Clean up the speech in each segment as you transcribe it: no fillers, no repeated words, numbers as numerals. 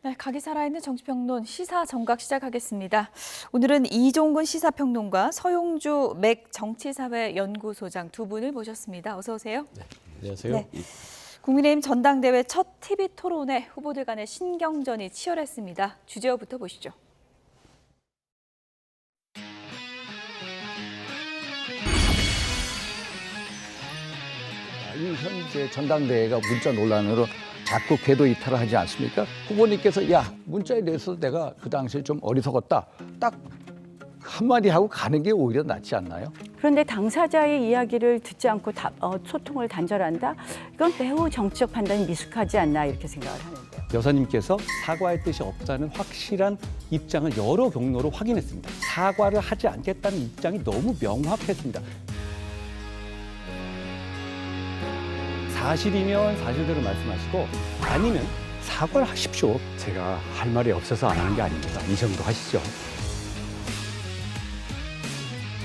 네, 각이 살아있는 정치평론 시사 정각 시작하겠습니다. 오늘은 이종근 시사평론가, 서용주 맥 정치사회 연구소장 두 분을 모셨습니다. 어서 오세요. 네, 안녕하세요. 네. 국민의힘 전당대회 첫 TV 토론회 후보들 간의 신경전이 치열했습니다. 주제어부터 보시죠. 현재 전당대회가 문자 논란으로 자꾸 궤도 이탈을 하지 않습니까? 후보님께서 야, 문자에 대해서 내가 그 당시에 좀 어리석었다. 딱 한마디 하고 가는 게 오히려 낫지 않나요? 그런데 당사자의 이야기를 듣지 않고 소통을 단절한다? 이건 매우 정치적 판단이 미숙하지 않나 이렇게 생각을 하는데요. 여사님께서 사과의 뜻이 없다는 확실한 입장을 여러 경로로 확인했습니다. 사과를 하지 않겠다는 입장이 너무 명확했습니다. 사실이면 사실대로 말씀하시고 아니면 사과를 하십시오. 제가 할 말이 없어서 안 하는 게 아닙니다. 이 정도 하시죠.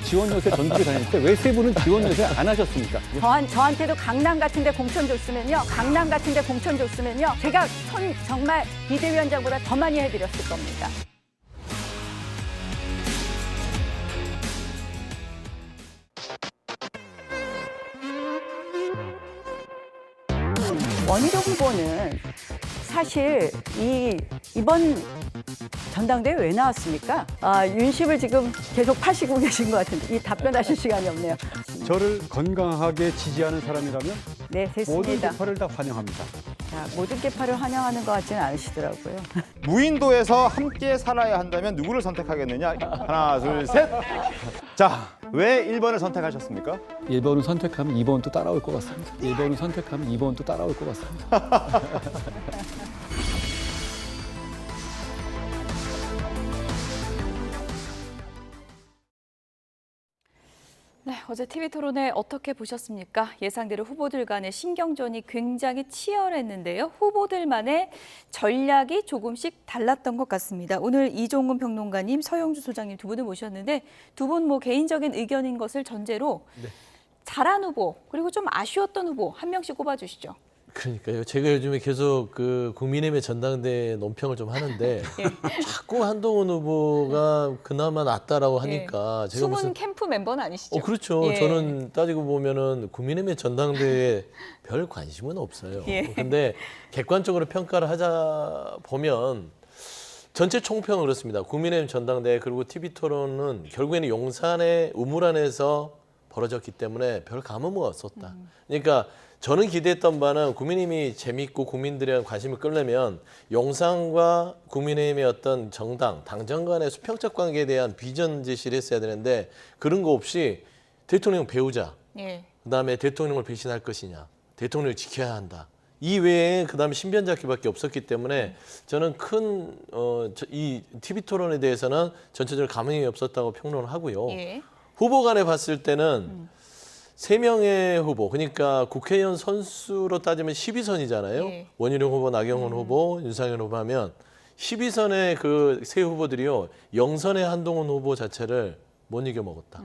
지원 요새 전국에 다닐 때 왜 세 분은 지원 요새 안 하셨습니까? 저한테도 강남 같은 데 공천 줬으면요. 제가 정말 비대위원장보다 더 많이 해드렸을 겁니다. 원희룡 후보는 사실 이번 전당대회 왜 나왔습니까? 윤심을 지금 계속 파시고 계신 것 같은데 이 답변하실 시간이 없네요. 저를 건강하게 지지하는 사람이라면 네, 모든 됐습니다. 개파를 다 환영합니다. 자, 모든 개파를 환영하는 것 같지는 않으시더라고요. 무인도에서 함께 살아야 한다면 누구를 선택하겠느냐? 하나, 둘, 셋. 자, 왜 1번을 선택하셨습니까? 1번을 선택하면 2번도 따라올 것 같습니다. 1번을 선택하면 2번도 따라올 것 같습니다. 네, 어제 TV 토론회 어떻게 보셨습니까? 예상대로 후보들 간의 신경전이 굉장히 치열했는데요. 후보들만의 전략이 조금씩 달랐던 것 같습니다. 오늘 이종근 평론가님, 서용주 소장님 두 분을 모셨는데 두 분 개인적인 의견인 것을 전제로 잘한 후보 그리고 좀 아쉬웠던 후보 한 명씩 꼽아주시죠. 그러니까요. 제가 요즘에 계속 그 국민의힘의 전당대회 논평을 좀 하는데 자꾸 한동훈 후보가 그나마 낫다라고 하니까 제가 숨은 무슨 캠프 멤버는 아니시죠? 그렇죠. 예. 저는 따지고 보면은 국민의힘의 전당대회에 별 관심은 없어요. 예. 근데 객관적으로 평가를 하자 보면 전체 총평은 그렇습니다. 국민의힘 전당대회 그리고 TV 토론은 결국에는 용산의 우물안에서 벌어졌기 때문에 별 감흥은 없었다. 그러니까 저는 기대했던 바는 국민의힘이 재밌고 국민들의 관심을 끌려면 용산과 국민의힘의 어떤 정당, 당정 간의 수평적 관계에 대한 비전 제시를 했어야 되는데 그런 거 없이 대통령 배우자, 그다음에 대통령을 배신할 것이냐, 대통령을 지켜야 한다. 이 외에 그다음에 신변잡기밖에 없었기 때문에 저는 이 TV 토론에 대해서는 전체적으로 감흥이 없었다고 평론을 하고요. 후보 간에 봤을 때는 3명의 후보, 그러니까 국회의원 선수로 따지면 12선이잖아요. 원희룡 후보, 나경원 후보, 윤상현 후보 하면 12선의 그 세 후보들이요. 0선의 한동훈 후보 자체를 못 이겨먹었다.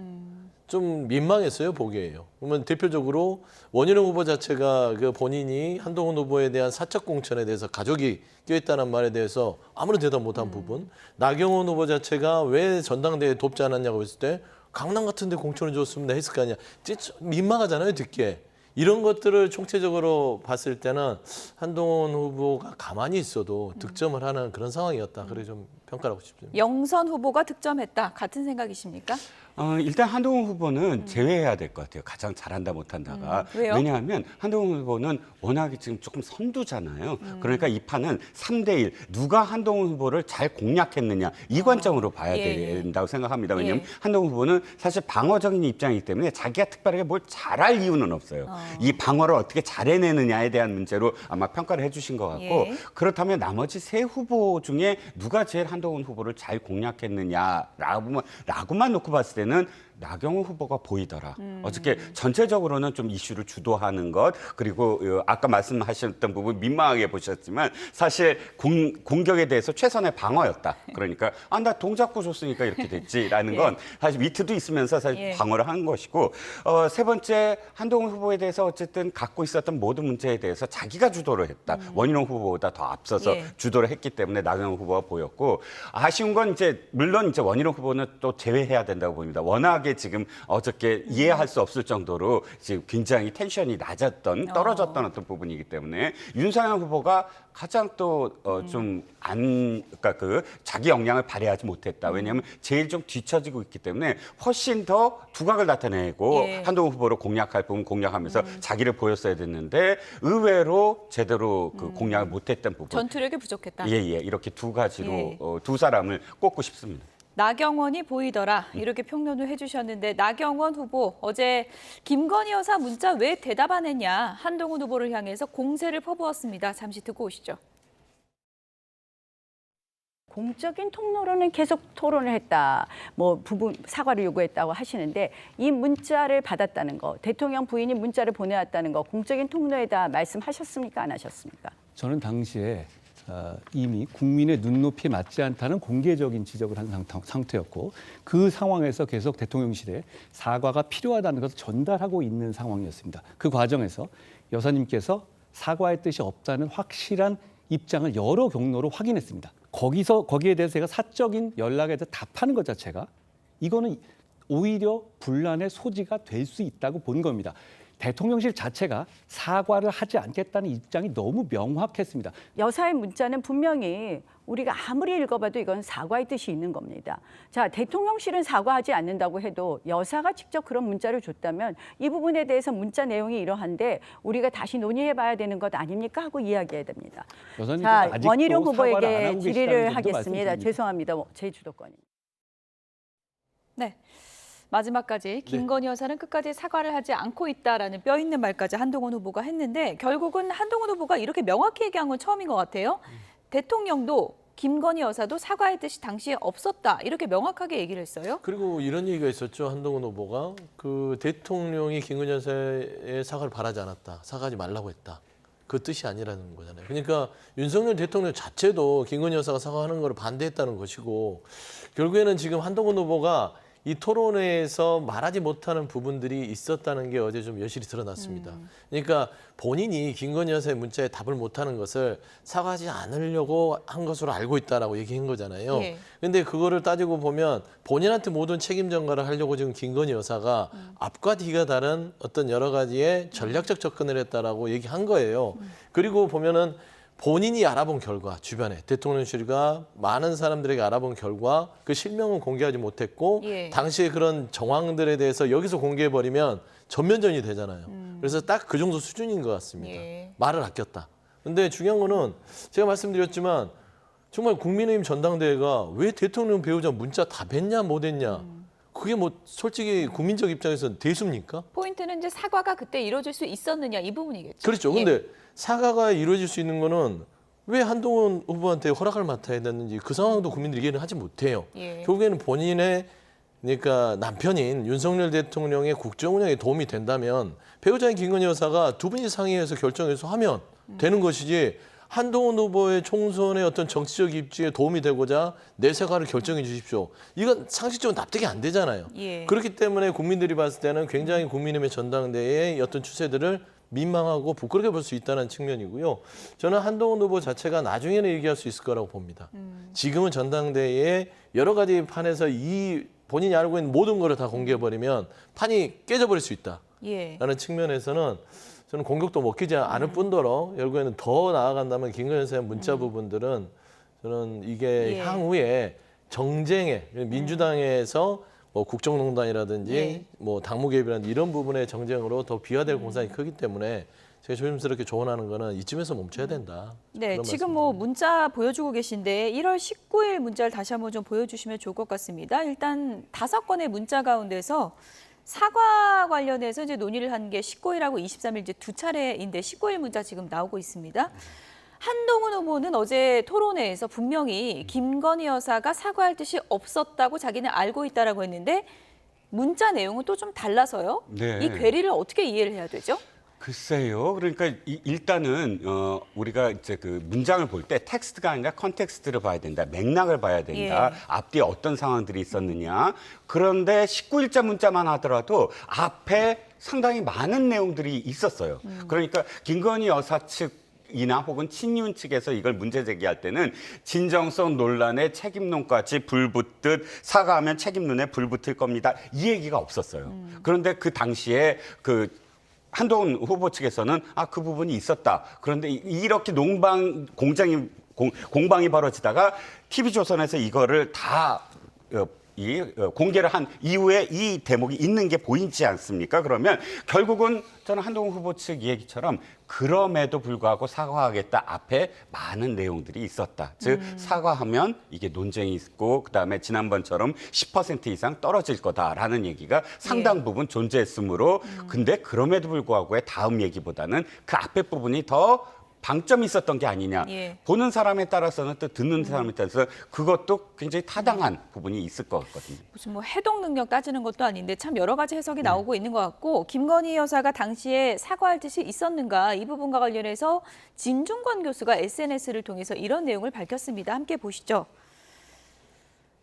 좀 민망했어요, 보기에요. 그러면 대표적으로 원희룡 후보 자체가 그 본인이 한동훈 후보에 대한 사적 공천에 대해서 가족이 껴있다는 말에 대해서 아무런 대답 못한 부분. 나경원 후보 자체가 왜 전당대회에 돕지 않았냐고 했을 때 강남 같은 데 공천을 줬으면 했을 거 아니야. 민망하잖아요, 듣기에. 이런 것들을 총체적으로 봤을 때는 한동훈 후보가 가만히 있어도 득점을 하는 그런 상황이었다. 그래 좀 평가하고 싶습니다. 영선 후보가 득점했다. 같은 생각이십니까? 일단 한동훈 후보는 제외해야 될 것 같아요. 가장 잘한다 못한다가. 왜요? 왜냐하면 한동훈 후보는 워낙에 지금 조금 선두잖아요. 그러니까 이 판은 3대1. 누가 한동훈 후보를 잘 공략했느냐. 이 관점으로 봐야 된다고 생각합니다. 왜냐하면 한동훈 후보는 사실 방어적인 입장이기 때문에 자기가 특별하게 뭘 잘할 이유는 없어요. 이 방어를 어떻게 잘해내느냐에 대한 문제로 아마 평가를 해주신 것 같고 그렇다면 나머지 세 후보 중에 누가 제일 한동훈 후보를 잘 공략했느냐라고만 놓고 봤을 때는 나경원 후보가 보이더라. 어저께 전체적으로는 좀 이슈를 주도하는 것, 그리고 아까 말씀하셨던 부분 민망하게 보셨지만 사실 공격에 대해서 최선의 방어였다. 그러니까 나 동작구 줬으니까 이렇게 됐지라는 건 사실 위트도 있으면서 사실 방어를 한 것이고, 세 번째 한동훈 후보에 대해서 어쨌든 갖고 있었던 모든 문제에 대해서 자기가 주도를 했다. 원희룡 후보보다 더 앞서서 주도를 했기 때문에 나경원 후보가 보였고, 아쉬운 건 이제 물론 이제 원희룡 후보는 또 제외해야 된다고 봅니다. 워낙에 지금 어저께 이해할 수 없을 정도로 지금 굉장히 텐션이 낮았던, 떨어졌던 어떤 부분이기 때문에 윤상현 후보가 가장 또 그러니까 자기 역량을 발휘하지 못했다. 왜냐하면 제일 좀 뒤처지고 있기 때문에 훨씬 더 두각을 나타내고 한동훈 후보를 공략할 부분 공략하면서 자기를 보였어야 됐는데 의외로 제대로 공략을 못했던 부분. 전투력이 부족했다. 이렇게 두 가지로 두 사람을 꼽고 싶습니다. 나경원이 보이더라 이렇게 평론을 해주셨는데, 나경원 후보 어제 김건희 여사 문자 왜 대답 안 했냐 한동훈 후보를 향해서 공세를 퍼부었습니다. 잠시 듣고 오시죠. 공적인 통로로는 계속 토론을 했다. 뭐 부분 사과를 요구했다고 하시는데, 이 문자를 받았다는 거, 대통령 부인이 문자를 보내왔다는 거 공적인 통로에다 말씀하셨습니까? 안 하셨습니까? 저는 당시에 이미 국민의 눈높이에 맞지 않다는 공개적인 지적을 한 상태였고, 그 상황에서 계속 대통령실에 사과가 필요하다는 것을 전달하고 있는 상황이었습니다. 그 과정에서 여사님께서 사과의 뜻이 없다는 확실한 입장을 여러 경로로 확인했습니다. 거기에 대해서 제가 사적인 연락에 대해서 답하는 것 자체가 이거는 오히려 분란의 소지가 될 수 있다고 본 겁니다. 대통령실 자체가 사과를 하지 않겠다는 입장이 너무 명확했습니다. 여사의 문자는 분명히 우리가 아무리 읽어봐도 이건 사과의 뜻이 있는 겁니다. 자, 대통령실은 사과하지 않는다고 해도 여사가 직접 그런 문자를 줬다면 이 부분에 대해서 문자 내용이 이러한데 우리가 다시 논의해봐야 되는 것 아닙니까? 하고 이야기해야 됩니다. 자, 원희룡 후보에게 질의를 하겠습니다. 죄송합니다. 제 주도권입니다. 네. 마지막까지 김건희 여사는 끝까지 사과를 하지 않고 있다라는 뼈 있는 말까지 한동훈 후보가 했는데, 결국은 한동훈 후보가 이렇게 명확히 얘기한 건 처음인 것 같아요. 대통령도 김건희 여사도 사과의 뜻이 당시에 없었다, 이렇게 명확하게 얘기를 했어요. 그리고 이런 얘기가 있었죠. 한동훈 후보가 대통령이 김건희 여사의 사과를 바라지 않았다. 사과하지 말라고 했다. 그 뜻이 아니라는 거잖아요. 그러니까 윤석열 대통령 자체도 김건희 여사가 사과하는 걸 반대했다는 것이고, 결국에는 지금 한동훈 후보가 이 토론회에서 말하지 못하는 부분들이 있었다는 게 어제 좀 여실히 드러났습니다. 그러니까 본인이 김건희 여사의 문자에 답을 못하는 것을 사과하지 않으려고 한 것으로 알고 있다라고 얘기한 거잖아요. 근데 그거를 따지고 보면 본인한테 모든 책임 전가를 하려고 지금 김건희 여사가 앞과 뒤가 다른 어떤 여러 가지의 전략적 접근을 했다라고 얘기한 거예요. 그리고 보면은 본인이 알아본 결과, 주변에 대통령실과 많은 사람들에게 알아본 결과 그 실명은 공개하지 못했고, 당시에 그런 정황들에 대해서 여기서 공개해버리면 전면전이 되잖아요. 그래서 딱 그 정도 수준인 것 같습니다. 말을 아꼈다. 근데 중요한 거는 제가 말씀드렸지만 정말 국민의힘 전당대회가 왜 대통령 배우자 문자 답했냐 못했냐, 그게 뭐 솔직히 국민적 입장에서는 대수입니까? 포인트는 이제 사과가 그때 이루어질 수 있었느냐, 이 부분이겠죠. 그렇죠. 근데 사과가 이루어질 수 있는 거는 왜 한동훈 후보한테 허락을 맡아야 됐는지 그 상황도 국민들이 이해는 하지 못해요. 결국에는 본인의, 그러니까 남편인 윤석열 대통령의 국정 운영에 도움이 된다면 배우자인 김건희 여사가 두 분이 상의해서 결정해서 하면 되는 것이지, 한동훈 후보의 총선의 어떤 정치적 입지에 도움이 되고자 내 사과를 결정해 주십시오. 이건 상식적으로 납득이 안 되잖아요. 그렇기 때문에 국민들이 봤을 때는 굉장히 국민의힘의 전당대회의 어떤 추세들을 민망하고 부끄럽게 볼 수 있다는 측면이고요. 저는 한동훈 후보 자체가 나중에는 얘기할 수 있을 거라고 봅니다. 지금은 전당대회에 여러 가지 판에서 이 본인이 알고 있는 모든 거를 다 공개해버리면 판이 깨져버릴 수 있다라는 측면에서는 저는 공격도 먹히지 않을 뿐더러 결국에는 더 나아간다면 김건희 여사의 문자 부분들은 저는 이게 향후에 정쟁에, 민주당에서 뭐 국정농단이라든지 뭐 당무 개입이라든지 이런 부분의 정쟁으로 더 비화될 공산이 크기 때문에 제가 조심스럽게 조언하는 거는 이쯤에서 멈춰야 된다. 네, 지금 뭐 문자 보여주고 계신데 1월 19일 문자를 다시 한번 좀 보여주시면 좋을 것 같습니다. 일단 5건의 문자 가운데서 사과 관련해서 이제 논의를 한 게 19일하고 23일 이제 두 차례인데 19일 문자 지금 나오고 있습니다. 한동훈 후보는 어제 토론회에서 분명히 김건희 여사가 사과할 뜻이 없었다고 자기는 알고 있다라고 했는데, 문자 내용은 또 좀 달라서요. 네. 이 괴리를 어떻게 이해를 해야 되죠? 글쎄요. 그러니까 일단은 우리가 이제 그 문장을 볼 때 텍스트가 아니라 컨텍스트를 봐야 된다. 맥락을 봐야 된다. 예. 앞뒤에 어떤 상황들이 있었느냐. 그런데 19일자 문자만 하더라도 앞에 상당히 많은 내용들이 있었어요. 그러니까 김건희 여사 측 이나 혹은 친윤 측에서 이걸 문제 제기할 때는 진정성 논란에 책임론까지 불붙듯 사과하면 책임론에 불붙을 겁니다. 이 얘기가 없었어요. 그런데 그 당시에 그 한동훈 후보 측에서는 그 부분이 있었다. 그런데 이렇게 공방이 벌어지다가 TV조선에서 이거를 다 공개를 한 이후에 이 대목이 있는 게 보이지 않습니까? 그러면 결국은 저는 한동훈 후보 측 얘기처럼 그럼에도 불구하고 사과하겠다 앞에 많은 내용들이 있었다. 즉 사과하면 이게 논쟁이 있고 그다음에 지난번처럼 10% 이상 떨어질 거다라는 얘기가 상당 부분 존재했으므로 근데 그럼에도 불구하고의 다음 얘기보다는 그 앞에 부분이 더 방점이 있었던 게 아니냐. 예. 보는 사람에 따라서는 또 듣는 사람에 따라서 그것도 굉장히 타당한 부분이 있을 것 같거든요. 무슨 뭐 해독 능력 따지는 것도 아닌데 참 여러 가지 해석이 나오고 있는 것 같고 김건희 여사가 당시에 사과할 뜻이 있었는가 이 부분과 관련해서 진중권 교수가 SNS를 통해서 이런 내용을 밝혔습니다. 함께 보시죠.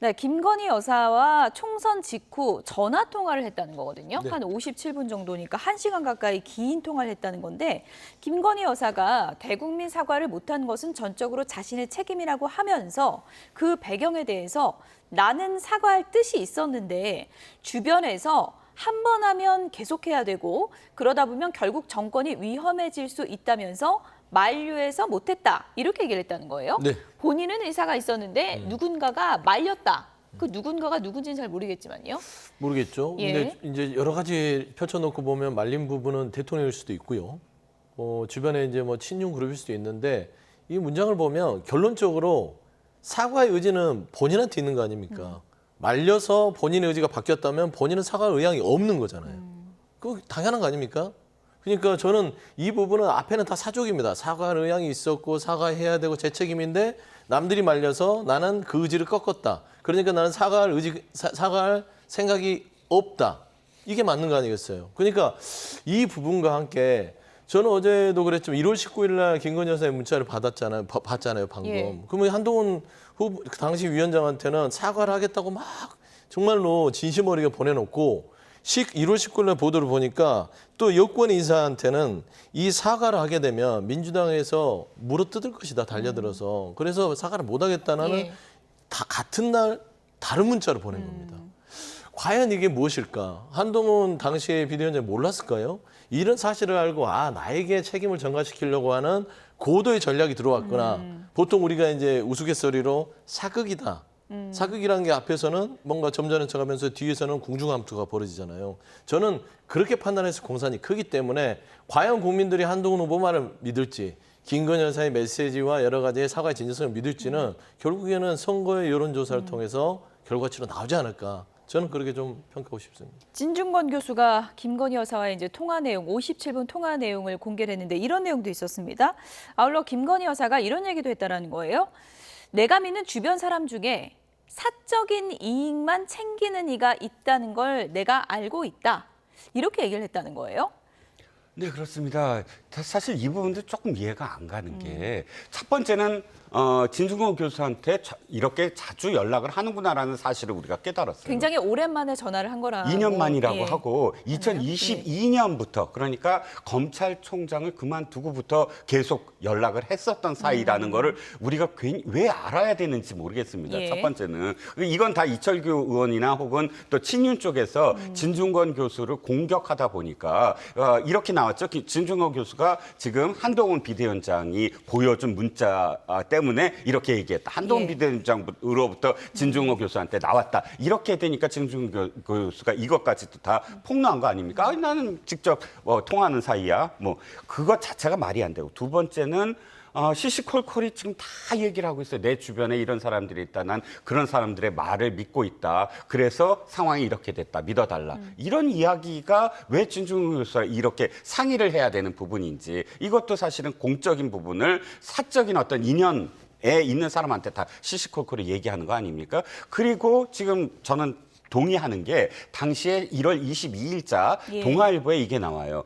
네, 김건희 여사와 총선 직후 전화 통화를 했다는 거거든요. 네. 한 57분 정도니까 1시간 가까이 긴 통화를 했다는 건데 김건희 여사가 대국민 사과를 못한 것은 전적으로 자신의 책임이라고 하면서 그 배경에 대해서 나는 사과할 뜻이 있었는데 주변에서 한 번 하면 계속해야 되고 그러다 보면 결국 정권이 위험해질 수 있다면서 만류해서 못했다 이렇게 얘기를 했다는 거예요. 네. 본인은 의사가 있었는데 누군가가 말렸다. 그 누군가가 누군지는 잘 모르겠지만요. 모르겠죠. 예. 근데 이제 여러 가지 펼쳐놓고 보면 말린 부분은 대통령일 수도 있고요. 주변에 이제 뭐 친윤 그룹일 수도 있는데 이 문장을 보면 결론적으로 사과의 의지는 본인한테 있는 거 아닙니까? 말려서 본인의 의지가 바뀌었다면 본인은 사과할 의향이 없는 거잖아요. 그거 당연한 거 아닙니까? 그러니까 저는 이 부분은 앞에는 다 사족입니다. 사과할 의향이 있었고 사과해야 되고 제 책임인데 남들이 말려서 나는 그 의지를 꺾었다. 그러니까 나는 사과할 생각이 없다. 이게 맞는 거 아니겠어요? 그러니까 이 부분과 함께 저는 어제도 그랬지만 1월 19일 날 김건희 여사의 문자를 봤잖아요, 방금. 예. 그러면 한동훈 후보, 그 당시 위원장한테는 사과를 하겠다고 막 정말로 진심 어리게 보내놓고 1월 19일 날 보도를 보니까 또 여권 인사한테는 이 사과를 하게 되면 민주당에서 물어뜯을 것이다, 달려들어서. 그래서 사과를 못 하겠다는 예. 다 같은 날 다른 문자를 보낸 겁니다. 과연 이게 무엇일까? 한동훈 당시에 비대위원장이 몰랐을까요? 이런 사실을 알고 나에게 책임을 전가시키려고 하는 고도의 전략이 들어왔구나. 보통 우리가 이제 우스갯소리로 사극이다. 사극이라는 게 앞에서는 뭔가 점잖은 척하면서 뒤에서는 궁중함투가 벌어지잖아요. 저는 그렇게 판단해서 공산이 크기 때문에 과연 국민들이 한동훈 후보 말을 믿을지 김건희 여사의 메시지와 여러 가지의 사과의 진정성을 믿을지는 결국에는 선거의 여론조사를 통해서 결과치로 나오지 않을까. 저는 그렇게 좀 평가하고 싶습니다. 진중권 교수가 김건희 여사와의 이제 통화 내용, 57분 통화 내용을 공개를 했는데 이런 내용도 있었습니다. 아울러 김건희 여사가 이런 얘기도 했다라는 거예요. 내가 믿는 주변 사람 중에 사적인 이익만 챙기는 이가 있다는 걸 내가 알고 있다. 이렇게 얘기를 했다는 거예요. 네, 그렇습니다. 사실 이 부분도 조금 이해가 안 가는 게 첫 번째는 진중권 교수한테 이렇게 자주 연락을 하는구나라는 사실을 우리가 깨달았어요. 굉장히 오랜만에 전화를 한 거라. 2년 만이라고 예. 하고 2022년부터 그러니까 검찰총장을 그만두고부터 계속 연락을 했었던 사이라는 거를 우리가 괜히 왜 알아야 되는지 모르겠습니다. 예. 첫 번째는 이건 다 이철규 의원이나 혹은 또 친윤 쪽에서 진중권 교수를 공격하다 보니까 이렇게 나왔죠. 진중권 교수가 지금 한동훈 비대위원장이 보여준 문자 때문에 이렇게 얘기했다. 한동훈 예. 비대위원장으로부터 진중권 교수한테 나왔다. 이렇게 되니까 진중권 교수가 이것까지도 다 폭로한 거 아닙니까? 나는 직접 통화하는 사이야. 뭐 그것 자체가 말이 안 되고 두 번째는 시시콜콜이 지금 다 얘기를 하고 있어요. 내 주변에 이런 사람들이 있다. 난 그런 사람들의 말을 믿고 있다. 그래서 상황이 이렇게 됐다. 믿어달라. 이런 이야기가 왜 진중권 교수가 이렇게 상의를 해야 되는 부분인지 이것도 사실은 공적인 부분을 사적인 어떤 인연에 있는 사람한테 다 시시콜콜이 얘기하는 거 아닙니까? 그리고 지금 저는 동의하는 게 당시에 1월 22일자 예. 동아일보에 이게 나와요.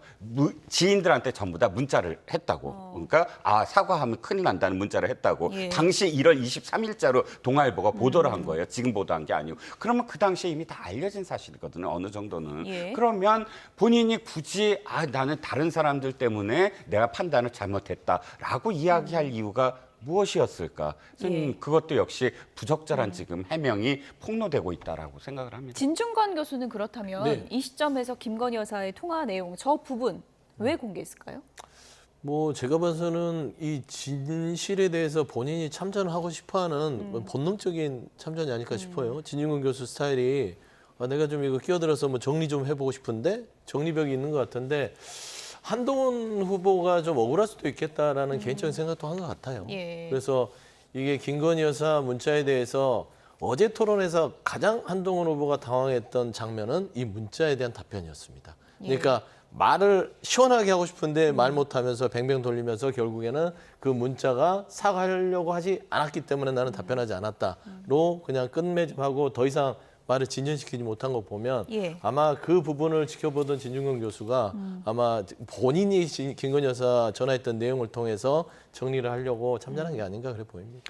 지인들한테 전부 다 문자를 했다고. 그러니까 사과하면 큰일 난다는 문자를 했다고. 예. 당시 1월 23일자로 동아일보가 보도를 한 거예요. 지금 보도한 게 아니고. 그러면 그 당시에 이미 다 알려진 사실이거든요. 어느 정도는. 예. 그러면 본인이 굳이 나는 다른 사람들 때문에 내가 판단을 잘못했다라고 이야기할 이유가 무엇이었을까? 저는 예. 그것도 역시 부적절한 지금 해명이 폭로되고 있다라고 생각을 합니다. 진중권 교수는 그렇다면 네. 이 시점에서 김건희 여사의 통화 내용 저 부분 왜 공개했을까요? 뭐 제가 봐서는 이 진실에 대해서 본인이 참전을 하고 싶어하는 뭐 본능적인 참전이 아닐까 싶어요. 진중권 교수 스타일이 내가 좀 이거 끼어들어서 뭐 정리 좀 해보고 싶은데 정리벽이 있는 것 같은데 한동훈 후보가 좀 억울할 수도 있겠다라는 개인적인 생각도 한 것 같아요. 예. 그래서 이게 김건희 여사 문자에 대해서 어제 토론에서 가장 한동훈 후보가 당황했던 장면은 이 문자에 대한 답변이었습니다. 그러니까 말을 시원하게 하고 싶은데 말 못하면서 뱅뱅 돌리면서 결국에는 그 문자가 사과하려고 하지 않았기 때문에 나는 답변하지 않았다로 그냥 끝맺음하고 더 이상 말을 진전시키지 못한 거 보면 예. 아마 그 부분을 지켜보던 진중권 교수가 아마 본인이 김건희 여사 전화했던 내용을 통해서 정리를 하려고 참전한 게 아닌가 그래 보입니다.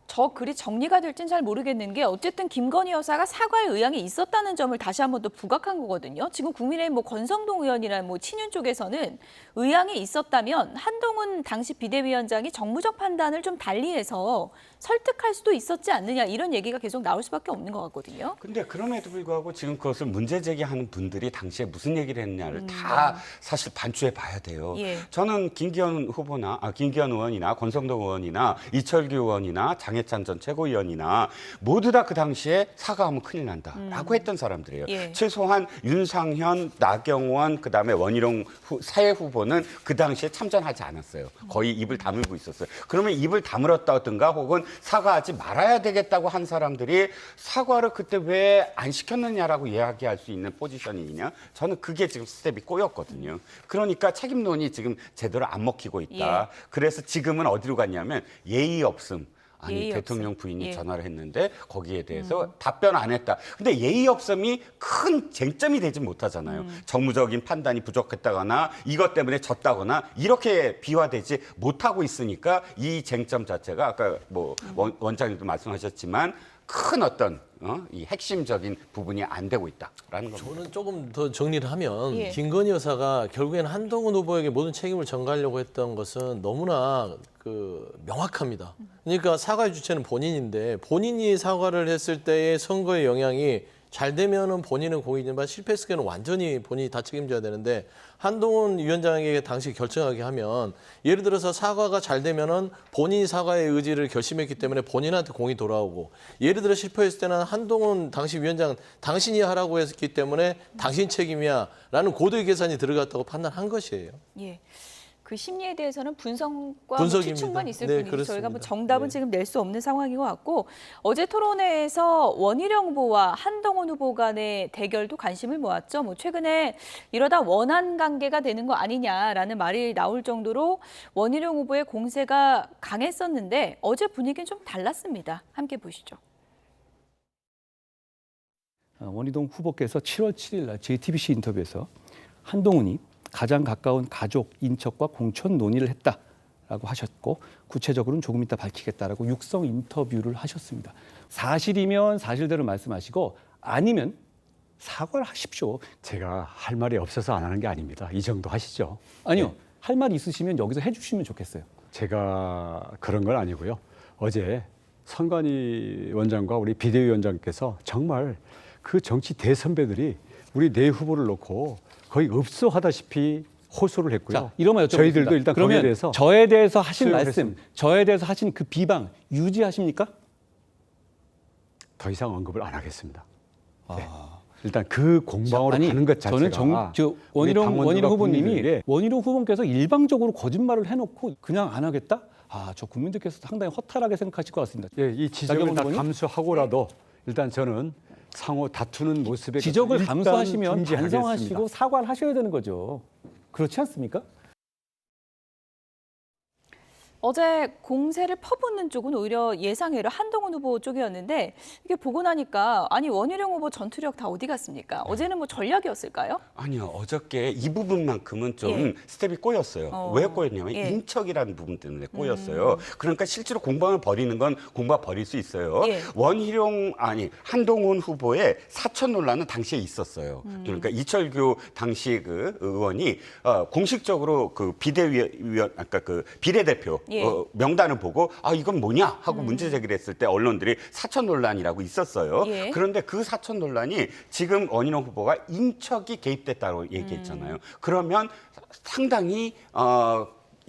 저 글이 정리가 될진 잘 모르겠는 게 어쨌든 김건희 여사가 사과할 의향이 있었다는 점을 다시 한 번 더 부각한 거거든요. 지금 국민의힘 뭐 권성동 의원이나 뭐 친윤 쪽에서는 의향이 있었다면 한동훈 당시 비대위원장이 정무적 판단을 좀 달리해서 설득할 수도 있었지 않느냐 이런 얘기가 계속 나올 수밖에 없는 것 같거든요. 근데 그럼에도 불구하고 지금 그것을 문제 제기하는 분들이 당시에 무슨 얘기를 했냐를 다 사실 반추해 봐야 돼요. 예. 저는 김기현 의원이나 권성동 의원이나 이철규 의원이나 장해찬 전 최고위원이나 모두 다 그 당시에 사과하면 큰일 난다라고 했던 사람들이에요. 예. 최소한 윤상현, 나경원, 그다음에 원희룡 사회 후보는 그 당시에 참전하지 않았어요. 거의 입을 다물고 있었어요. 그러면 입을 다물었다든가 혹은 사과하지 말아야 되겠다고 한 사람들이 사과를 그때 왜 안 시켰느냐라고 이야기할 수 있는 포지션이냐? 저는 그게 지금 스텝이 꼬였거든요. 그러니까 책임론이 지금 제대로 안 먹히고 있다. 예. 그래서 지금은 어디로 갔냐면 예의 없음. 아니 예의 대통령 없음. 부인이 예. 전화를 했는데 거기에 대해서 답변 안 했다. 근데 예의 없음이 큰 쟁점이 되지 못하잖아요. 정무적인 판단이 부족했다거나 이것 때문에 졌다거나 이렇게 비화되지 못하고 있으니까 이 쟁점 자체가 아까 뭐 원장님도 말씀하셨지만 큰 어떤 이 핵심적인 부분이 안 되고 있다라는 겁니다. 저는 조금 더 정리를 하면 예. 김건희 여사가 결국에는 한동훈 후보에게 모든 책임을 전가하려고 했던 것은 너무나 명확합니다. 그러니까 사과의 주체는 본인인데 본인이 사과를 했을 때의 선거의 영향이 잘 되면은 본인은 공이지만 실패했을 때는 완전히 본인이 다 책임져야 되는데 한동훈 위원장에게 당시 결정하게 하면 예를 들어서 사과가 잘 되면은 본인이 사과의 의지를 결심했기 때문에 본인한테 공이 돌아오고 예를 들어 실패했을 때는 한동훈 당시 위원장 당신이 하라고 했기 때문에 당신 책임이야라는 고도의 계산이 들어갔다고 판단한 것이에요. 예. 그 심리에 대해서는 분석과 분석입니다. 추측만 있을 네, 뿐이지 저희가 뭐 그렇습니다. 정답은 네. 지금 낼 수 없는 상황인 것 같고 어제 토론회에서 원희룡 후보와 한동훈 후보 간의 대결도 관심을 모았죠. 뭐 최근에 이러다 원한 관계가 되는 거 아니냐라는 말이 나올 정도로 원희룡 후보의 공세가 강했었는데 어제 분위기는 좀 달랐습니다. 함께 보시죠. 원희동 후보께서 7월 7일 날 JTBC 인터뷰에서 한동훈이 가장 가까운 가족, 인척과 공천 논의를 했다라고 하셨고 구체적으로는 조금 이따 밝히겠다라고 육성 인터뷰를 하셨습니다. 사실이면 사실대로 말씀하시고 아니면 사과를 하십시오. 제가 할 말이 없어서 안 하는 게 아닙니다. 이 정도 하시죠. 아니요. 네. 할 말 있으시면 여기서 해주시면 좋겠어요. 제가 그런 건 아니고요. 어제 선관위 원장과 우리 비대위원장께서 정말 그 정치 대선배들이 우리 네 후보를 놓고 거의 읍소하다시피 호소를 했고요. 자, 이러면 여쭤보겠습니다. 저희들도 일단 거기에 그러면 대해서 저에 대해서 하신 수용을 말씀, 했습니다. 저에 대해서 하신 그 비방 유지하십니까? 더 이상 언급을 안 하겠습니다. 네. 일단 그 공방으로 아니, 가는 것 자체가 저는 우리 원희룡 당원들과 후보님이 국민들에게 원희룡 후보께서 일방적으로 거짓말을 해놓고 그냥 안 하겠다? 저 국민들께서 상당히 허탈하게 생각하실 것 같습니다. 예, 이 지적을 나경원 다 후보님? 감수하고라도 일단 저는 상호 다투는 모습에 지적을 일단 감수하시면 중지하겠습니다. 반성하시고 사과를 하셔야 되는 거죠. 그렇지 않습니까? 어제 공세를 퍼붓는 쪽은 오히려 예상외로 한동훈 후보 쪽이었는데 이게 보고 나니까 아니 원희룡 후보 전투력 다 어디 갔습니까? 어제는 뭐 전략이었을까요? 아니요, 어저께 이 부분만큼은 좀 예. 스텝이 꼬였어요. 왜 꼬였냐면 예. 인척이라는 부분 때문에 꼬였어요. 그러니까 실제로 공방을 벌이는 건 공방 벌일 수 있어요. 예. 한동훈 후보의 사천 논란은 당시에 있었어요. 그러니까 이철규 당시 그 의원이 공식적으로 그 비대위원, 아까 그 비례대표 예. 명단을 보고 이건 뭐냐 하고 문제 제기를 했을 때 언론들이 사천 논란이라고 있었어요. 예. 그런데 그 사천 논란이 지금 원희룡 후보가 인척이 개입됐다고 얘기했잖아요. 그러면 상당히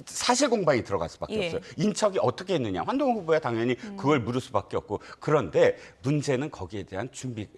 사실 공방이 들어갈 수밖에 예. 없어요. 인척이 어떻게 했느냐. 한동훈 후보야 당연히 그걸 물을 수밖에 없고. 그런데 문제는 거기에 대한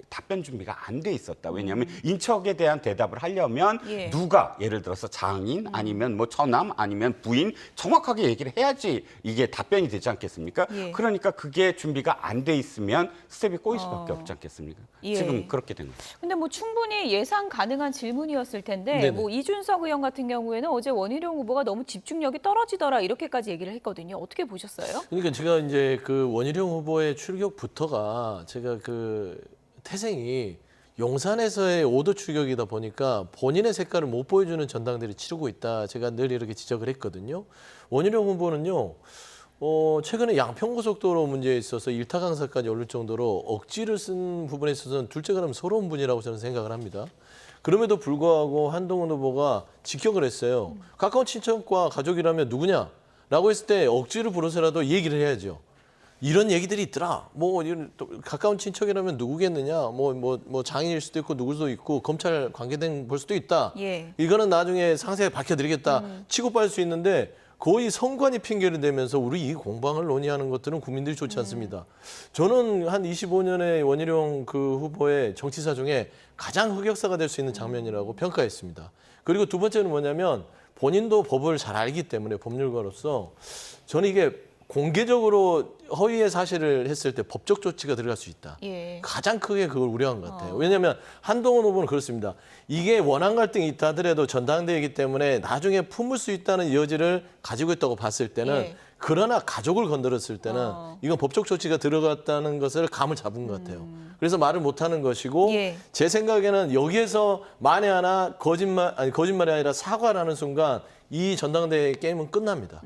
답변 준비가 안 돼 있었다. 왜냐하면 인척에 대한 대답을 하려면 예. 누가 예를 들어서 장인 아니면 뭐 처남 아니면 부인 정확하게 얘기를 해야지 이게 답변이 되지 않겠습니까? 예. 그러니까 그게 준비가 안 돼 있으면 스텝이 꼬일 수밖에 없지 않겠습니까? 예. 지금 그렇게 된 거죠. 근데 뭐 충분히 예상 가능한 질문이었을 텐데 네네. 뭐 이준석 의원 같은 경우에는 어제 원희룡 후보가 너무 집중력이 떨어지더라 이렇게까지 얘기를 했거든요. 어떻게 보셨어요? 그러니까 제가 이제 그 원희룡 후보의 출격부터가 제가 그 태생이 용산에서의 5도 출격이다 보니까 본인의 색깔을 못 보여주는 전당대를 치르고 있다. 제가 늘 이렇게 지적을 했거든요. 원희룡 후보는요. 최근에 양평고속도로 문제에 있어서 일타 강사까지 오를 정도로 억지를 쓴 부분에 있어서는 둘째 가름 서러운 분이라고 저는 생각을 합니다. 그럼에도 불구하고 한동훈 후보가 직격을 했어요. 가까운 친척과 가족이라면 누구냐? 라고 했을 때 억지를 부려서라도 얘기를 해야죠. 이런 얘기들이 있더라. 가까운 친척이라면 누구겠느냐? 뭐 장인일 수도 있고 누굴 수도 있고 검찰 관계된 볼 수도 있다. 예. 이거는 나중에 상세하게 밝혀드리겠다. 치고받을 수 있는데 거의 성관이 핑계를 대면서 우리 이 공방을 논의하는 것들은 국민들이 좋지 않습니다. 저는 한 25년의 원희룡 그 후보의 정치사 중에 가장 흑역사가 될 수 있는 장면이라고 평가했습니다. 그리고 두 번째는 뭐냐면 본인도 법을 잘 알기 때문에 법률가로서 저는 이게 공개적으로 허위의 사실을 했을 때 법적 조치가 들어갈 수 있다. 예. 가장 크게 그걸 우려한 것 같아요. 왜냐하면 한동훈 후보는 그렇습니다. 이게 원한 갈등이 있다 하더라도 전당대회이기 때문에 나중에 품을 수 있다는 여지를 가지고 있다고 봤을 때는 예. 그러나 가족을 건드렸을 때는 이건 법적 조치가 들어갔다는 것을 감을 잡은 것 같아요. 그래서 말을 못하는 것이고 예. 제 생각에는 여기에서 만에 하나 거짓말이 아니라 사과를 하는 순간 이 전당대회 게임은 끝납니다.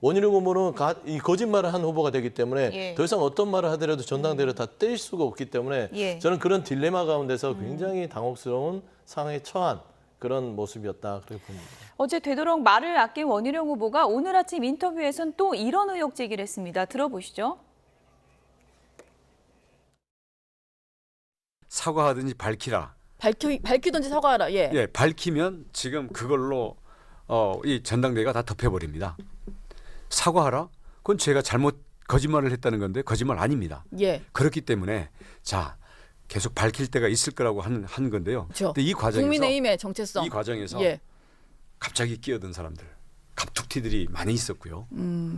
원희룡 후보는 이 거짓말을 한 후보가 되기 때문에 예. 더 이상 어떤 말을 하더라도 전당대회를 다 뗄 수가 없기 때문에 예. 저는 그런 딜레마 가운데서 굉장히 당혹스러운 상황에 처한 그런 모습이었다 그렇게 봅니다. 어제 되도록 말을 아낀 원희룡 후보가 오늘 아침 인터뷰에선 또 이런 의혹 제기를 했습니다. 들어보시죠. 사과하든지 밝히라. 밝히든지 사과하라. 예. 예, 밝히면 지금 그걸로 이 전당대회가 다 덮여버립니다. 사과하라? 그건 제가 거짓말을 했다는 건데 거짓말 아닙니다. 예. 그렇기 때문에 자 계속 밝힐 때가 있을 거라고 한 건데요. 그렇죠. 근데 이 과정에서 국민의힘의 정체성. 이 과정에서 예. 갑자기 끼어든 사람들, 갑툭튀들이 많이 있었고요.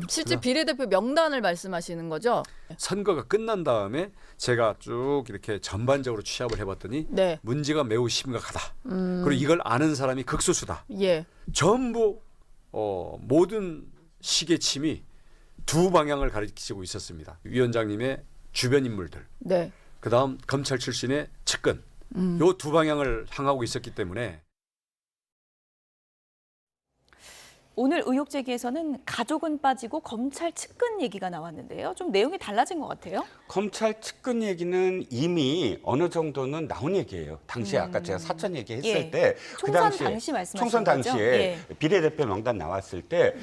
실제 비례대표 명단을 말씀하시는 거죠? 선거가 끝난 다음에 제가 쭉 이렇게 전반적으로 취합을 해봤더니 네. 문제가 매우 심각하다. 그리고 이걸 아는 사람이 극소수다. 예. 전부 모든 시계침이 두 방향을 가리키고 있었습니다. 위원장님의 주변 인물들, 네. 그다음 검찰 출신의 측근, 요 두 방향을 향하고 있었기 때문에 오늘 의혹 제기에서는 가족은 빠지고 검찰 측근 얘기가 나왔는데요. 좀 내용이 달라진 것 같아요. 검찰 측근 얘기는 이미 어느 정도는 나온 얘기예요. 당시에 아까 제가 사천 얘기했을 예. 때 총선 당시 말씀하신 총선 거죠? 당시에 예. 비례대표 명단 나왔을 때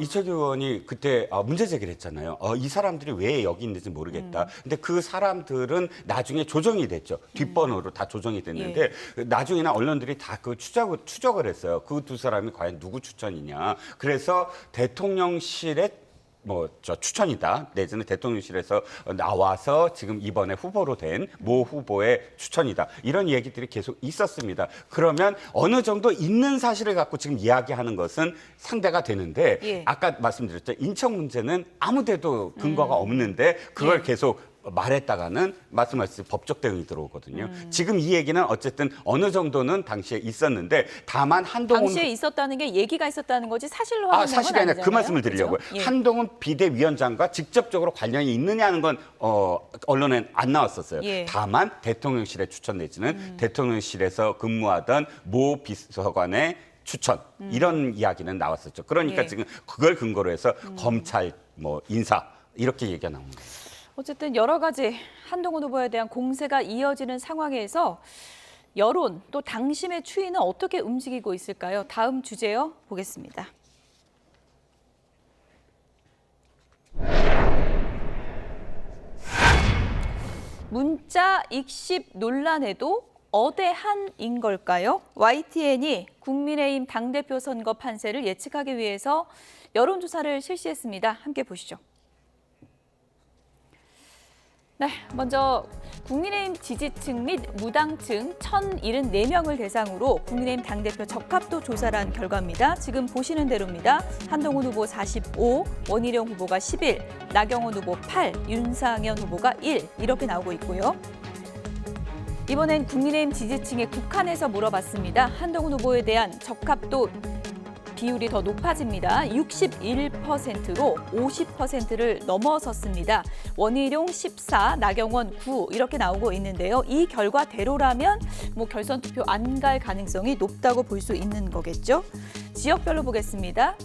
이철규 의원이 그때 문제 제기를 했잖아요. 이 사람들이 왜 여기 있는지 모르겠다. 근데 그 사람들은 나중에 조정이 됐죠. 뒷번호로 다 조정이 됐는데 나중에는 언론들이 다 그 추적을 했어요. 그 두 사람이 과연 누구 추천이냐. 그래서 대통령실에 추천이다. 내지는 대통령실에서 나와서 지금 이번에 후보로 된 모 후보의 추천이다. 이런 얘기들이 계속 있었습니다. 그러면 어느 정도 있는 사실을 갖고 지금 이야기하는 것은 상대가 되는데 예. 아까 말씀드렸죠. 인척 문제는 아무 데도 근거가 없는데 그걸 예. 계속 말했다가는 말씀하신 법적 대응이 들어오거든요. 지금 이 얘기는 어쨌든 어느 정도는 당시에 있었는데 다만 한동훈 당시에 있었다는 게 얘기가 있었다는 거지 사실로 하는 건 사실이 아니라 그 아니잖아요. 말씀을 드리려고요. 그죠? 예. 한동훈 비대위원장과 직접적으로 관련이 있느냐는 건 언론에 안 나왔었어요. 예. 다만 대통령실에 추천 내지는 대통령실에서 근무하던 모 비서관의 추천 이런 이야기는 나왔었죠. 그러니까 예. 지금 그걸 근거로 해서 검찰 뭐 인사 이렇게 얘기가 나옵니다. 어쨌든 여러 가지 한동훈 후보에 대한 공세가 이어지는 상황에서 여론 또 당심의 추이는 어떻게 움직이고 있을까요? 다음 주제요 보겠습니다. 문자 익십 논란에도 어대한인 걸까요? YTN이 국민의힘 당대표 선거 판세를 예측하기 위해서 여론조사를 실시했습니다. 함께 보시죠. 네, 먼저 국민의힘 지지층 및 무당층 1,074명을 대상으로 국민의힘 당대표 적합도 조사를 한 결과입니다. 지금 보시는 대로입니다. 한동훈 후보 45, 원희룡 후보가 11, 나경원 후보 8, 윤상현 후보가 1 이렇게 나오고 있고요. 이번엔 국민의힘 지지층에 국한해서 물어봤습니다. 한동훈 후보에 대한 적합도 비율이 더 높아집니다. 61%로 50%를 넘어섰습니다. 원희룡 14, 나경원 9 이렇게 나오고 있는데요. 이 결과대로라면 결선 투표 안 갈 가능성이 높다고 볼 수 있는 거겠죠. 지역별로 보겠습니다.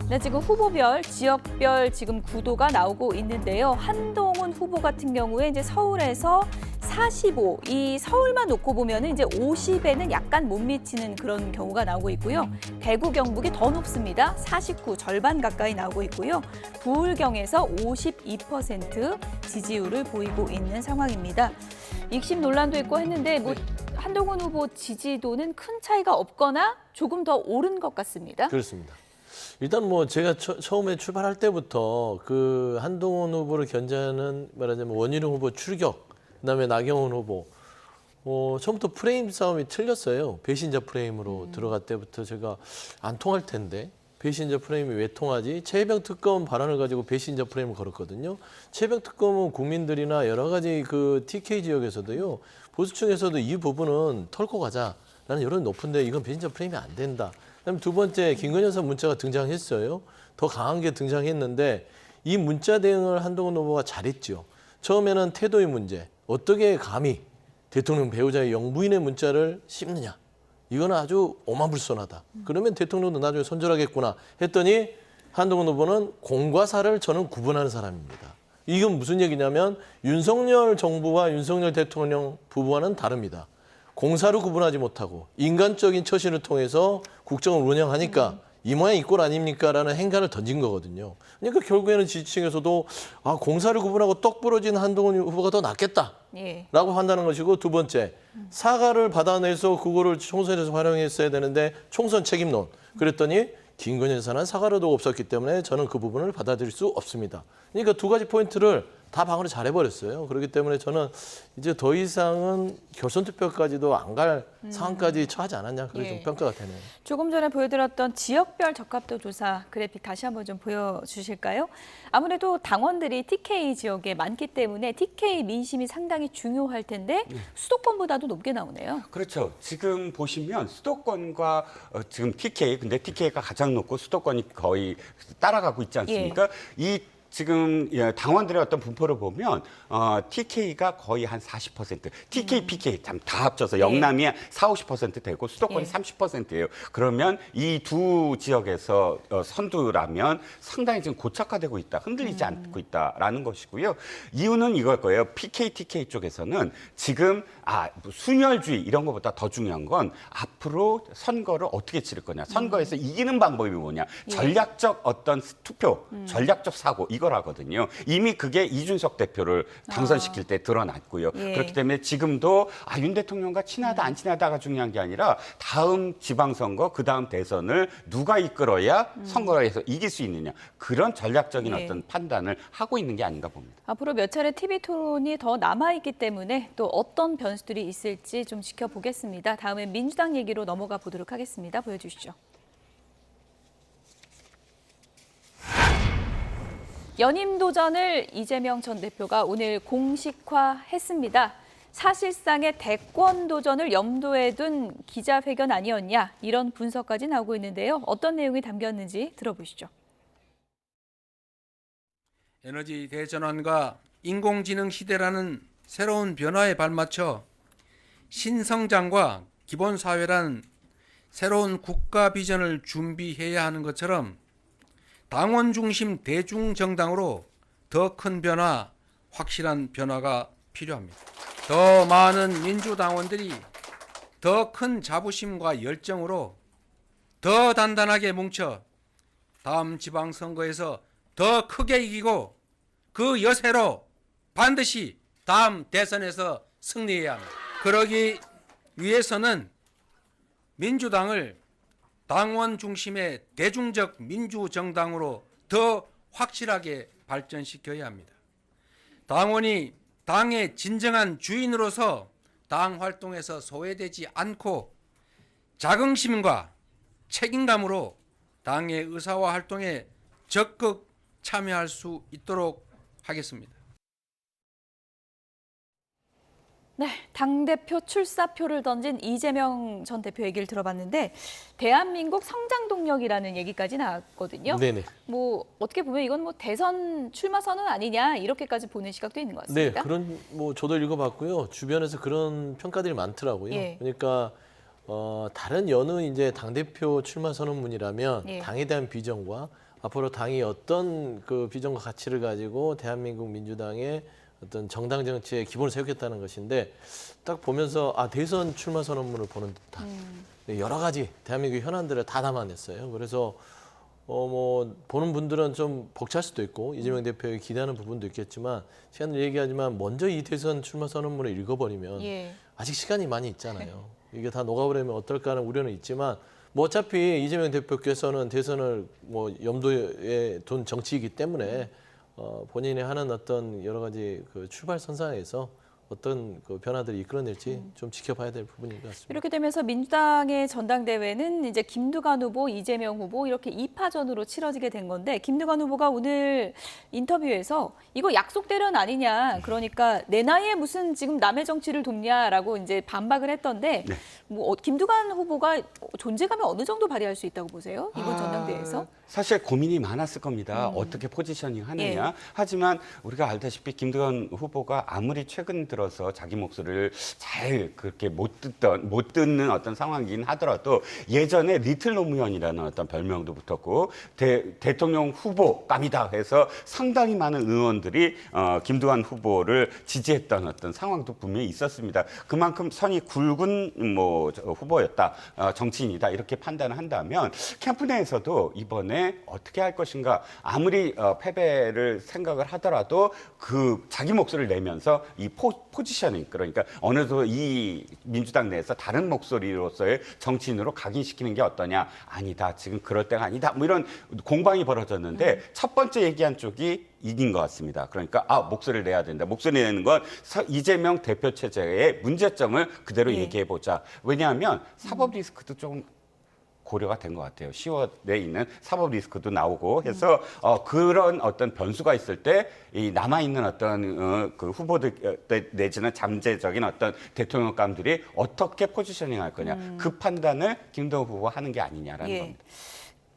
네, 지금 후보별, 지역별 지금 구도가 나오고 있는데요. 한동훈 후보 같은 경우에 이제 서울에서 45, 이 서울만 놓고 보면은 이제 50에는 약간 못 미치는 그런 경우가 나오고 있고요. 대구, 경북이 더 높습니다. 49, 절반 가까이 나오고 있고요. 부울경에서 52% 지지율을 보이고 있는 상황입니다. 익십 논란도 있고 했는데 한동훈 후보 지지도는 큰 차이가 없거나 조금 더 오른 것 같습니다. 그렇습니다. 일단 제가 처음에 출발할 때부터 그 한동훈 후보를 견제하는 말하자면 원희룡 후보 출격, 그다음에 나경원 후보 처음부터 프레임 싸움이 틀렸어요. 배신자 프레임으로 들어갈 때부터 제가 안 통할 텐데 배신자 프레임이 왜 통하지? 최혜병 특검 발언을 가지고 배신자 프레임을 걸었거든요. 최혜병 특검은 국민들이나 여러 가지 그 TK 지역에서도요. 보수층에서도 이 부분은 털고 가자라는 여론이 높은데 이건 배신자 프레임이 안 된다. 그다음에 두 번째 김건희 여사 문자가 등장했어요. 더 강한 게 등장했는데 이 문자 대응을 한동훈 후보가 잘했죠. 처음에는 태도의 문제, 어떻게 감히 대통령 배우자의 영부인의 문자를 씹느냐. 이건 아주 오만불손하다. 그러면 대통령도 나중에 손절하겠구나 했더니 한동훈 후보는 공과 사를 저는 구분하는 사람입니다. 이건 무슨 얘기냐면 윤석열 정부와 윤석열 대통령 부부와는 다릅니다. 공사를 구분하지 못하고 인간적인 처신을 통해서 국정을 운영하니까 이 모양 이 꼴 아닙니까? 라는 행간을 던진 거거든요. 그러니까 결국에는 지지층에서도 공사를 구분하고 떡 부러진 한동훈 후보가 더 낫겠다. 라고 한다는 것이고 두 번째, 사과를 받아내서 그거를 총선에서 활용했어야 되는데 총선 책임론. 그랬더니 김건희 여사는 사과라도 없었기 때문에 저는 그 부분을 받아들일 수 없습니다. 그러니까 두 가지 포인트를 다 방어를 잘해버렸어요. 그렇기 때문에 저는 이제 더 이상은 결선 투표까지도 안 갈 상황까지 처하지 않았냐 그렇게 좀 평가가 되네요. 조금 전에 보여드렸던 지역별 적합도 조사 그래픽 다시 한번 좀 보여주실까요? 아무래도 당원들이 TK 지역에 많기 때문에 TK 민심이 상당히 중요할 텐데 수도권보다도 높게 나오네요. 그렇죠. 지금 보시면 수도권과 지금 TK, 근데 TK가 가장 높고 수도권이 거의 따라가고 있지 않습니까? 이 지금 당원들의 어떤 분포를 보면 TK가 거의 한 40%, TK, PK 다 합쳐서 영남이 40-50% 되고 수도권이 30%예요. 그러면 이 두 지역에서 선두라면 상당히 지금 고착화되고 있다, 흔들리지 않고 있다라는 것이고요. 이유는 이걸 거예요. PK, TK 쪽에서는 지금 순혈주의 이런 것보다 더 중요한 건 앞으로 선거를 어떻게 치를 거냐, 선거에서 이기는 방법이 뭐냐, 전략적 어떤 투표, 전략적 사고 이걸 하거든요. 이미 그게 이준석 대표를 당선시킬 때 드러났고요. 그렇기 때문에 지금도 윤 대통령과 친하다 안 친하다가 중요한 게 아니라 다음 지방선거, 그 다음 대선을 누가 이끌어야 선거에서 이길 수 있느냐, 그런 전략적인 어떤 판단을 하고 있는 게 아닌가 봅니다. 앞으로 몇 차례 TV 토론이 더 남아있기 때문에 또 어떤 변수들이 있을지 좀 지켜보겠습니다. 다음에 민주당 얘기로 넘어가 보도록 하겠습니다. 보여주시죠. 연임 도전을 이재명 전 대표가 오늘 공식화했습니다. 사실상의 대권 도전을 염두에 둔 기자회견 아니었냐, 이런 분석까지 나오고 있는데요. 어떤 내용이 담겼는지 들어보시죠. 에너지 대전환과 인공지능 시대라는 새로운 변화에 발맞춰 신성장과 기본사회란 새로운 국가 비전을 준비해야 하는 것처럼 당원 중심 대중정당으로 더 큰 변화, 확실한 변화가 필요합니다. 더 많은 민주당원들이 더 큰 자부심과 열정으로 더 단단하게 뭉쳐 다음 지방선거에서 더 크게 이기고 그 여세로 반드시 다음 대선에서 승리해야 합니다. 그러기 위해서는 민주당을 당원 중심의 대중적 민주정당으로 더 확실하게 발전시켜야 합니다. 당원이 당의 진정한 주인으로서 당 활동에서 소외되지 않고 자긍심과 책임감으로 당의 의사와 활동에 적극 참여할 수 있도록 하겠습니다. 네, 당대표 출사표를 던진 이재명 전 대표 얘기를 들어봤는데 대한민국 성장 동력이라는 얘기까지 나왔거든요. 네네. 뭐 어떻게 보면 이건 뭐 대선 출마 선언 아니냐, 이렇게까지 보는 시각도 있는 것 같습니다. 네, 그런 뭐 저도 읽어봤고요. 주변에서 그런 평가들이 많더라고요. 예. 그러니까 다른 여느 이제 당 대표 출마 선언문이라면 예. 당에 대한 비전과 앞으로 당이 어떤 그 비전과 가치를 가지고 대한민국 민주당의 어떤 정당 정치의 기본을 세우겠다는 것인데, 딱 보면서 대선 출마 선언문을 보는 듯한 여러 가지 대한민국 현안들을 다 담아냈어요. 그래서 뭐 보는 분들은 좀 벅찰 수도 있고 이재명 대표에게 기대하는 부분도 있겠지만, 시간을 얘기하지만 먼저 이 대선 출마 선언문을 읽어버리면 예. 아직 시간이 많이 있잖아요. 이게 다 녹아버리면 어떨까 하는 우려는 있지만, 뭐 어차피 이재명 대표께서는 대선을 뭐 염두에 둔 정치이기 때문에 본인이 하는 어떤 여러 가지 그 출발선상에서 어떤 그 변화들이 이끌어낼지 좀 지켜봐야 될 부분인 것 같습니다. 이렇게 되면서 민주당의 전당대회는 이제 김두관 후보, 이재명 후보 이렇게 2파전으로 치러지게 된 건데, 김두관 후보가 오늘 인터뷰에서 이거 약속 대련 아니냐, 그러니까 내 나이에 무슨 지금 남의 정치를 돕냐라고 이제 반박을 했던데, 네. 뭐 김두관 후보가 존재감을 어느 정도 발휘할 수 있다고 보세요? 이번 전당대회에서? 사실 고민이 많았을 겁니다. 어떻게 포지셔닝 하느냐. 예. 하지만 우리가 알다시피 김두관 후보가 아무리 최근 들어서 자기 목소리를 잘 그렇게 못 듣는 어떤 상황이긴 하더라도, 예전에 리틀 노무현이라는 어떤 별명도 붙었고 대통령 후보감이다 해서 상당히 많은 의원들이 김두관 후보를 지지했던 어떤 상황도 분명히 있었습니다. 그만큼 선이 굵은 뭐 후보였다, 정치인이다, 이렇게 판단을 한다면 캠프 내에서도 이번에 어떻게 할 것인가, 아무리 패배를 생각을 하더라도 그 자기 목소리를 내면서 이 포지셔닝, 그러니까 어느 정도 이 민주당 내에서 다른 목소리로서의 정치인으로 각인시키는 게 어떠냐, 아니다, 지금 그럴 때가 아니다, 뭐 이런 공방이 벌어졌는데 첫 번째 얘기한 쪽이 이긴 것 같습니다. 그러니까 목소리를 내야 된다. 목소리 내는 건 이재명 대표 체제의 문제점을 그대로 얘기해보자. 왜냐하면 사법 리스크도 좀 고려가 된 것 같아요. 10월에 있는 사법 리스크도 나오고 해서 그런 어떤 변수가 있을 때 이 남아 있는 어떤 그 후보들 내지는 잠재적인 어떤 대통령감들이 어떻게 포지셔닝할 거냐, 그 판단을 김동연 후보가 하는 게 아니냐라는 겁니다.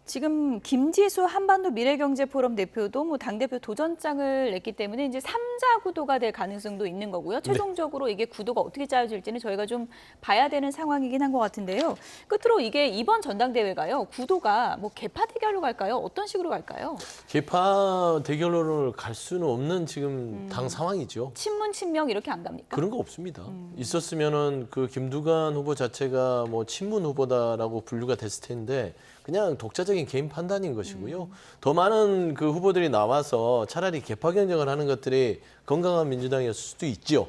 지금 김지수 한반도 미래경제포럼 대표도 뭐 당대표 도전장을 냈기 때문에 이제 3자 구도가 될 가능성도 있는 거고요. 최종적으로 이게 구도가 어떻게 짜여질지는 저희가 좀 봐야 되는 상황이긴 한 것 같은데요. 끝으로 이게 이번 전당대회가요, 구도가 뭐 개파 대결로 갈까요? 어떤 식으로 갈까요? 개파 대결로를 갈 수는 없는 지금 당 상황이죠. 친문 친명 이렇게 안 갑니까? 그런 거 없습니다. 있었으면은 그 김두관 후보 자체가 뭐 친문 후보다라고 분류가 됐을 텐데, 그냥 독자적인 개인 판단인 것이고요. 더 많은 그 후보들이 나와서 차라리 개파 경쟁을 하는 것들이 건강한 민주당이었을 수도 있죠.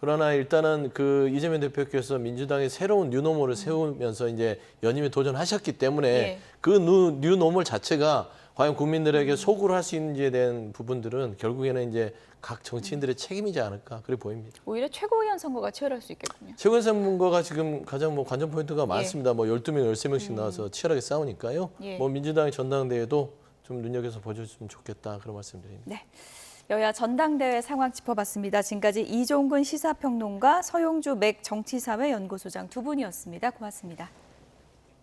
그러나 일단은 그 이재명 대표께서 민주당의 새로운 뉴노멀을 세우면서 이제 연임에 도전하셨기 때문에 그 뉴노멀 자체가 과연 국민들에게 소구를 할 수 있는지에 대한 부분들은 결국에는 이제 각 정치인들의 책임이지 않을까, 그래 보입니다. 오히려 최고위원 선거가 치열할 수 있겠군요. 최고위원 선거가 지금 가장 뭐 관전 포인트가 많습니다. 뭐 12명, 13명씩 나와서 치열하게 싸우니까요. 뭐 민주당의 전당대회도 좀 눈여겨서 봐줬으면 좋겠다 그런 말씀드립니다. 네. 여야 전당대회 상황 짚어봤습니다. 지금까지 이종근 시사평론가, 서용주 맥 정치사회연구소장 두 분이었습니다. 고맙습니다.